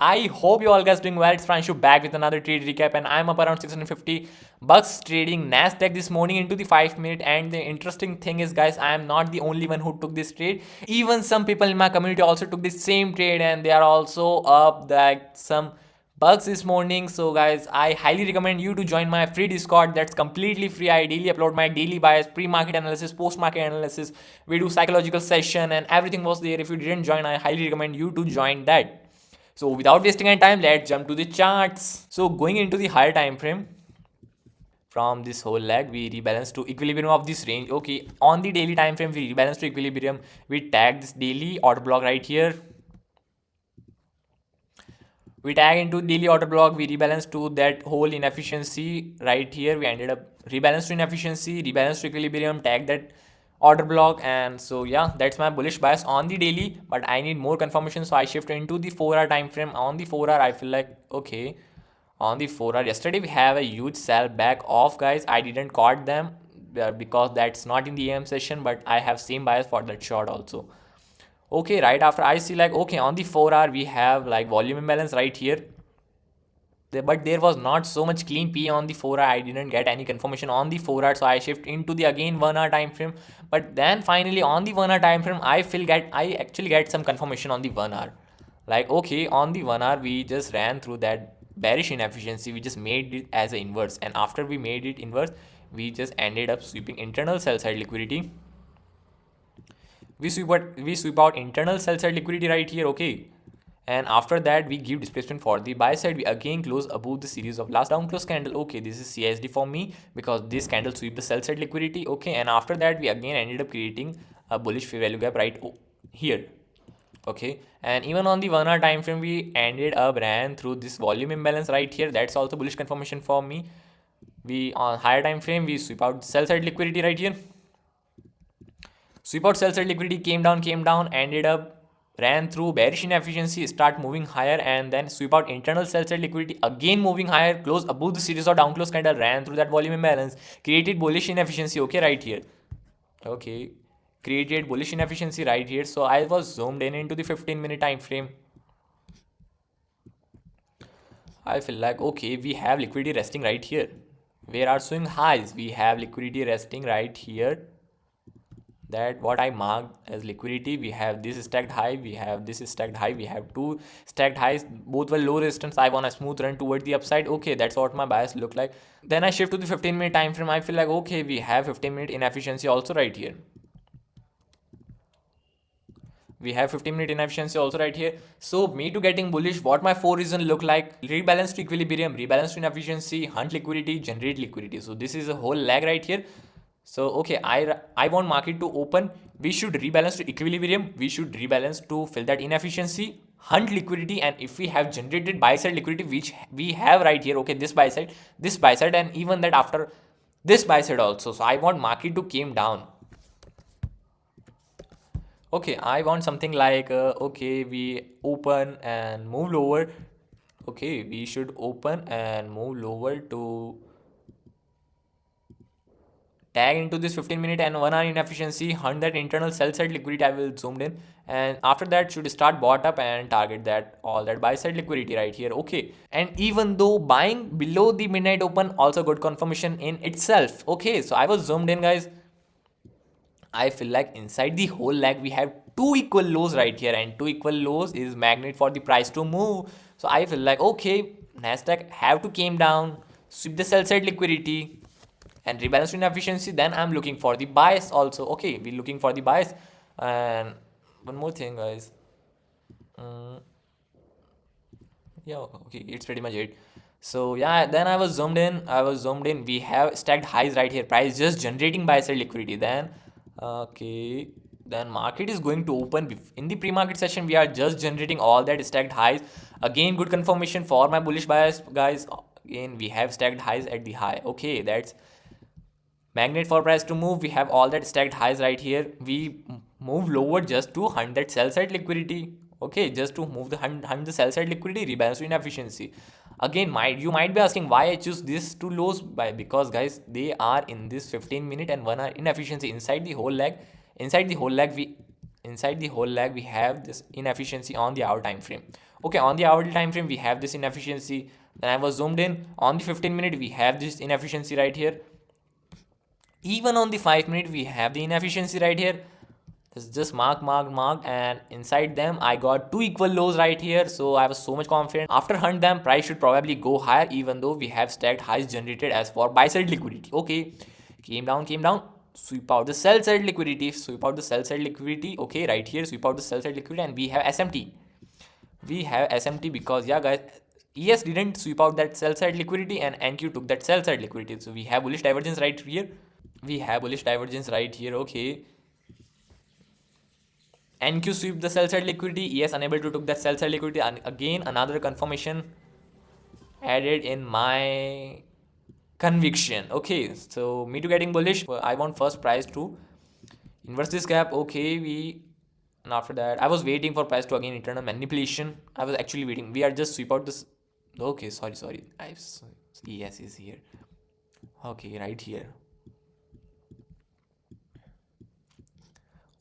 I hope you all guys doing well. It's Franshu back with another trade recap, and I'm up around 650 bucks trading Nasdaq this morning into the 5 minute. And the interesting thing is, guys, I am not the only one who took this trade. Even some people in my community also took the same trade, and they are also up like some bucks this morning. So guys, I highly recommend you to join my free Discord. That's completely free. I daily upload my daily bias, pre-market analysis, post-market analysis. We do psychological session and everything was there. If you didn't join, I highly recommend you to join that. So without wasting any time, let's jump to the charts. So going into the higher time frame, from this whole leg we rebalance to equilibrium of this range. Okay, on the daily time frame we rebalance to equilibrium. We tag this daily order block right here. We tag into daily order block, we rebalance to that whole inefficiency right here. We ended up rebalance to inefficiency, rebalance to equilibrium, tag that order block. And so yeah, that's my bullish bias on the daily, but I need more confirmation, so I shift into the 4-hour time frame. On the 4-hour I feel like okay, on the 4-hour yesterday we have a huge sell back off, guys. I didn't caught them because that's not in the AM session, but I have same bias for that short also. Okay, right after I see like okay, on the 4-hour we have like volume imbalance right here, but there was not so much clean P on the 4-hour. I didn't get any confirmation on the 4-hour, so I shift into the again 1-hour time frame. But then finally on the 1-hour time frame I actually get some confirmation on the 1-hour. Like okay, on the 1-hour we just ran through that bearish inefficiency, we just made it as an inverse, and after we made it inverse we just ended up sweeping internal sell side liquidity. We sweep out internal sell side liquidity right here. Okay, and after that we give displacement for the buy side. We again close above the series of last down close candle. Okay, this is CSD for me because this candle sweep the sell side liquidity. Okay, and after that we again ended up creating a bullish fair value gap right here. Okay, and even on the 1-hour time frame we ended up ran through this volume imbalance right here. That's also bullish confirmation for me. We on higher time frame we sweep out sell side liquidity right here. Sweep out sell side liquidity, came down, ended up ran through bearish inefficiency, start moving higher, and then sweep out internal sell side liquidity, again moving higher, close above the series of down close candle, ran through that volume imbalance, created bullish inefficiency. Okay, right here. Okay, created bullish inefficiency right here. So I was zoomed in into the 15-minute time frame. I feel like okay, we have liquidity resting right here. Where are swing highs? We have liquidity resting right here. That what I marked as liquidity. We have this stacked high, we have this stacked high, we have two stacked highs, both were low resistance. I want a smooth run toward the upside. Okay, that's what my bias look like. Then I shift to the 15-minute time frame. I feel like okay, we have 15-minute inefficiency also right here. We have 15-minute inefficiency also right here. So me to getting bullish, what my four reason look like: rebalance to equilibrium, rebalance to inefficiency, hunt liquidity, generate liquidity. So this is a whole lag right here. So okay, I want market to open. We should rebalance to equilibrium. We should rebalance to fill that inefficiency, hunt liquidity, and if we have generated buy side liquidity, which we have right here. Okay, this buy side, and even that after this buy side also. So I want market to came down. Okay, I want something like okay, we open and move lower. Okay, we should open and move lower to tag into this 15-minute and 1-hour inefficiency, hunt that internal sell side liquidity. I will zoomed in, and after that should start bought up and target that all that buy side liquidity right here. Okay, and even though buying below the midnight open also good confirmation in itself. Okay, so I was zoomed in, guys. I feel like inside the whole lag we have two equal lows right here, and two equal lows is magnet for the price to move. So I feel like okay, Nasdaq have to came down, sweep the sell side liquidity, and rebalance to inefficiency. Then I'm looking for the bias also. Okay, we're looking for the bias. And one more thing, guys. Yeah, okay, it's pretty much it. So yeah, then I was zoomed in. We have stacked highs right here, price just generating buy side liquidity. Then okay, then market is going to open. In the pre-market session we are just generating all that stacked highs. Again, good confirmation for my bullish bias, guys. Again, we have stacked highs at the high. Okay, that's magnet for price to move. We have all that stacked highs right here. We move lower just to hunt that sell side liquidity. Okay, just to move the hunt the sell side liquidity, rebalance to inefficiency. Again, you might be asking why I choose these two lows. Because guys, they are in this 15-minute and 1-hour inefficiency inside the whole lag. Inside the whole lag inside the whole leg we have this inefficiency on the hour time frame. Okay, on the hourly time frame we have this inefficiency. Then I was zoomed in on the 15-minute, we have this inefficiency right here. Even on the 5-minute we have the inefficiency right here. It's just mark, and inside them I got two equal lows right here. So I was so much confident. After hunt them, price should probably go higher, even though we have stacked highs generated as for buy side liquidity. Okay, came down, sweep out the sell side liquidity, okay, right here, sweep out the sell side liquidity, and we have SMT. Because yeah guys, ES didn't sweep out that sell side liquidity and NQ took that sell side liquidity. So we have bullish divergence right here. Okay, NQ sweep the sell side liquidity, ES unable to took that sell side liquidity, and again another confirmation added in my conviction. Okay, so me too getting bullish. I want first price to inverse this gap. Okay, and after that I was waiting for price to again internal manipulation. I was actually waiting. We are just sweep out this. Okay, sorry. ES is here. Okay, right here.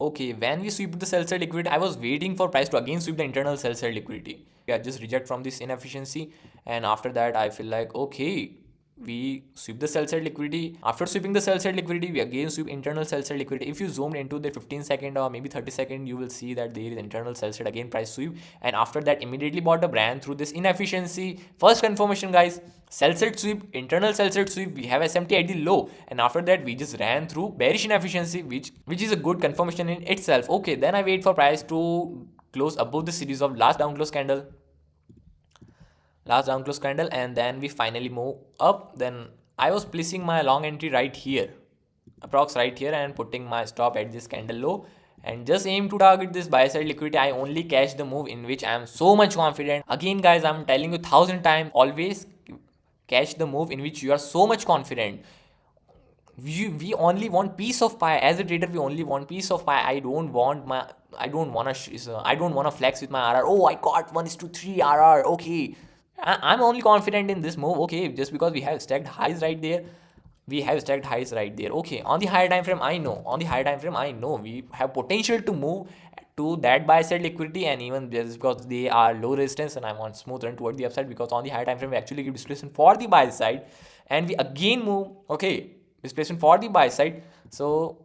Okay, when we sweep the sell side liquidity, I was waiting for price to again sweep the internal sell side liquidity. Yeah, just reject from this inefficiency, and after that I feel like okay, we sweep the sell side liquidity. After sweeping the sell side liquidity, we again sweep internal sell side liquidity. If you zoomed into the 15-second or maybe 30-second, you will see that there is internal sell side again price sweep, and after that immediately bottom ran through this inefficiency. First confirmation guys, sell side sweep, internal sell side sweep, we have SMT at the low, and after that we just ran through bearish inefficiency, which is a good confirmation in itself. Okay, then I wait for price to close above the series of last down close candle, and then we finally move up. Then I was placing my long entry right here, approx right here, and putting my stop at this candle low, and just aim to target this buy side liquidity. I only catch the move in which I am so much confident. Again guys, I'm telling you 1000 times, always catch the move in which you are so much confident. We only want piece of pie. As a trader, we only want piece of pie. I don't want to flex with my RR. Oh, I got 1:3 RR. Okay, I'm only confident in this move. Okay, just because we have stacked highs right there. Okay, on the higher time frame, I know we have potential to move to that buy side liquidity, and even just because they are low resistance, and I want smooth run toward the upside, because on the higher time frame we actually give displacement for the buy side, and we again move. Okay, displacement for the buy side. So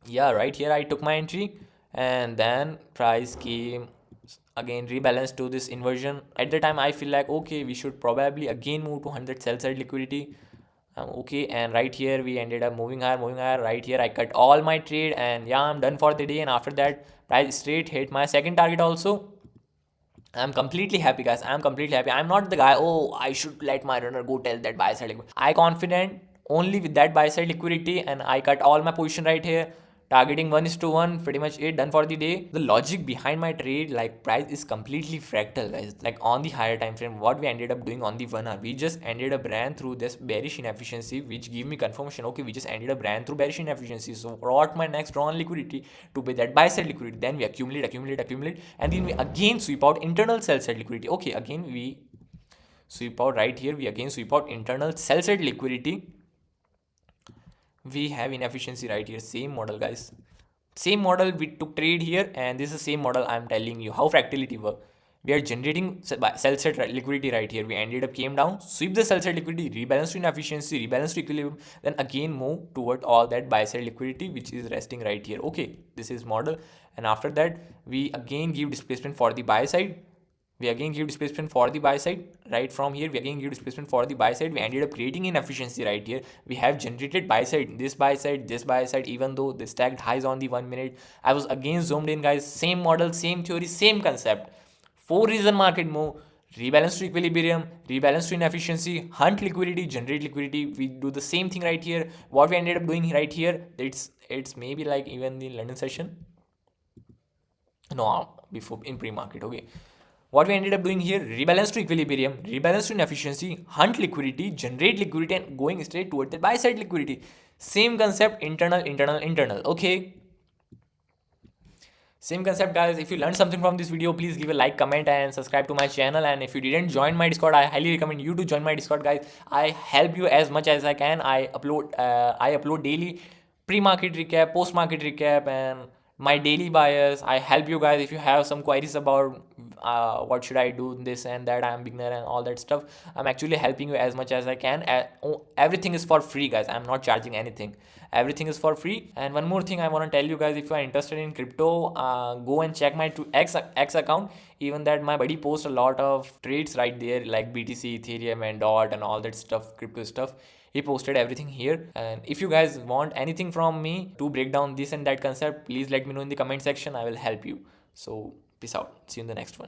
yeah, right here I took my entry, and then price came again rebalanced to this inversion. At the time I feel like okay, we should probably again move to 100 sell side liquidity. Okay, and right here we ended up moving higher. Right here I cut all my trade, and yeah, I'm done for the day. And after that price straight hit my second target also. I'm completely happy guys, I'm not the guy, oh I should let my runner go tell that buy side liquidity. I confident only with that buy side liquidity, and I cut all my position right here, targeting 1:1, pretty much it, done for the day. The logic behind my trade, like price is completely fractal guys. Like on the higher time frame, what we ended up doing on the 1 hour, we just ended up ran through this bearish inefficiency, which gave me confirmation. Okay, we just ended up ran through bearish inefficiency, so brought my next drawn liquidity to be that buy side liquidity. Then we accumulate, and then we again sweep out internal sell side liquidity. Okay, again we sweep out right here, we again sweep out internal sell side liquidity. We have inefficiency right here. Same model guys, same model we took trade here, and this is the same model. I'm telling you how fractality work. We are generating sell side liquidity right here. We ended up came down, sweep the sell side liquidity, rebalance to inefficiency, rebalance to equilibrium, then again move toward all that buy side liquidity which is resting right here. Okay, this is model, and after that we again give displacement for the buy side. Right from here we again give displacement for the buy side. We ended up creating inefficiency right here. We have generated buy side, this buy side, even though the stacked highs on the 1 minute. I was again zoomed in guys, same model, same theory, same concept. 4 reason market move: rebalance to equilibrium, rebalance to inefficiency, hunt liquidity, generate liquidity. We do the same thing right here. What we ended up doing right here, it's maybe like even the London session, no, before in pre-market. Okay, what we ended up doing here, rebalance to equilibrium, rebalance to inefficiency, hunt liquidity, generate liquidity, and going straight toward the buy side liquidity. Same concept, internal. Okay, same concept guys. If you learned something from this video, please give a like, comment, and subscribe to my channel. And if you didn't join my Discord, I highly recommend you to join my Discord guys. I help you as much as I can. I upload daily pre-market recap, post-market recap, and my daily buyers. I help you guys if you have some queries about what should I do, this and that, I'm beginner and all that stuff. I'm actually helping you as much as I can. Everything is for free, guys. I'm not charging anything. Everything is for free. And one more thing I want to tell you guys, if you are interested in crypto, go and check my X account. Even that my buddy posts a lot of trades right there, like BTC, Ethereum and dot and all that stuff, crypto stuff. He posted everything here. And if you guys want anything from me to break down this and that concept, please let me know in the comment section. I will help you. So peace out, see you in the next one.